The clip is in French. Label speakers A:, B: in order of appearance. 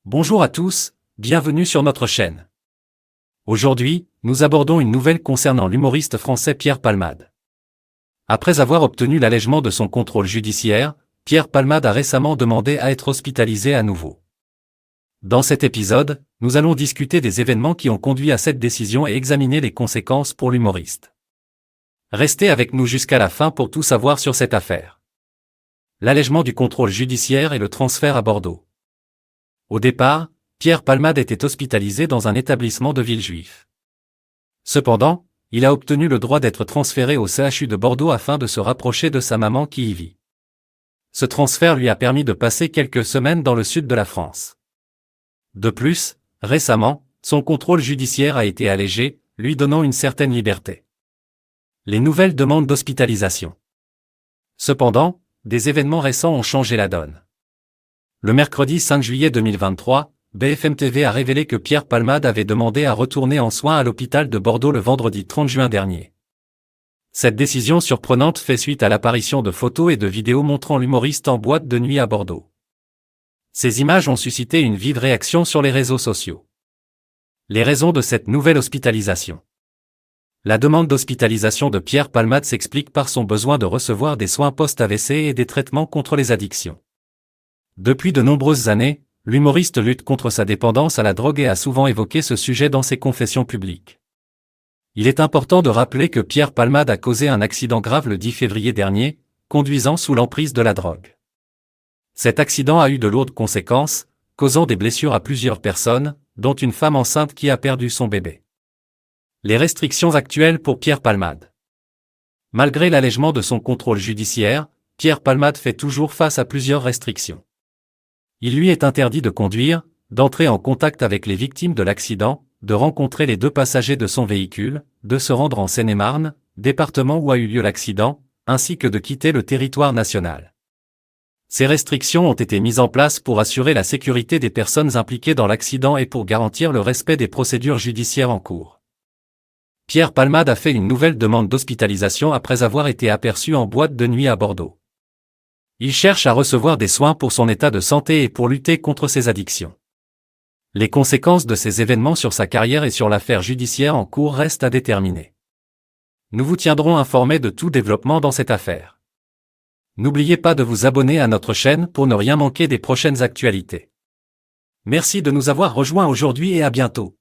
A: Bonjour à tous, bienvenue sur notre chaîne. Aujourd'hui, nous abordons une nouvelle concernant l'humoriste français Pierre Palmade. Après avoir obtenu l'allègement de son contrôle judiciaire, Pierre Palmade a récemment demandé à être hospitalisé à nouveau. Dans cet épisode, nous allons discuter des événements qui ont conduit à cette décision et examiner les conséquences pour l'humoriste. Restez avec nous jusqu'à la fin pour tout savoir sur cette affaire. L'allègement du contrôle judiciaire et le transfert à Bordeaux. Au départ, Pierre Palmade était hospitalisé dans un établissement de Villejuif. Cependant, il a obtenu le droit d'être transféré au CHU de Bordeaux afin de se rapprocher de sa maman qui y vit. Ce transfert lui a permis de passer quelques semaines dans le sud de la France. De plus, récemment, son contrôle judiciaire a été allégé, lui donnant une certaine liberté. Les nouvelles demandes d'hospitalisation. Cependant, des événements récents ont changé la donne. Le mercredi 5 juillet 2023, BFM TV a révélé que Pierre Palmade avait demandé à retourner en soins à l'hôpital de Bordeaux le vendredi 30 juin dernier. Cette décision surprenante fait suite à l'apparition de photos et de vidéos montrant l'humoriste en boîte de nuit à Bordeaux. Ces images ont suscité une vive réaction sur les réseaux sociaux. Les raisons de cette nouvelle hospitalisation. La demande d'hospitalisation de Pierre Palmade s'explique par son besoin de recevoir des soins post-AVC et des traitements contre les addictions. Depuis de nombreuses années, l'humoriste lutte contre sa dépendance à la drogue et a souvent évoqué ce sujet dans ses confessions publiques. Il est important de rappeler que Pierre Palmade a causé un accident grave le 10 février dernier, conduisant sous l'emprise de la drogue. Cet accident a eu de lourdes conséquences, causant des blessures à plusieurs personnes, dont une femme enceinte qui a perdu son bébé. Les restrictions actuelles pour Pierre Palmade. Malgré l'allègement de son contrôle judiciaire, Pierre Palmade fait toujours face à plusieurs restrictions. Il lui est interdit de conduire, d'entrer en contact avec les victimes de l'accident, de rencontrer les deux passagers de son véhicule, de se rendre en Seine-et-Marne, département où a eu lieu l'accident, ainsi que de quitter le territoire national. Ces restrictions ont été mises en place pour assurer la sécurité des personnes impliquées dans l'accident et pour garantir le respect des procédures judiciaires en cours. Pierre Palmade a fait une nouvelle demande d'hospitalisation après avoir été aperçu en boîte de nuit à Bordeaux. Il cherche à recevoir des soins pour son état de santé et pour lutter contre ses addictions. Les conséquences de ces événements sur sa carrière et sur l'affaire judiciaire en cours restent à déterminer. Nous vous tiendrons informés de tout développement dans cette affaire. N'oubliez pas de vous abonner à notre chaîne pour ne rien manquer des prochaines actualités. Merci de nous avoir rejoints aujourd'hui et à bientôt.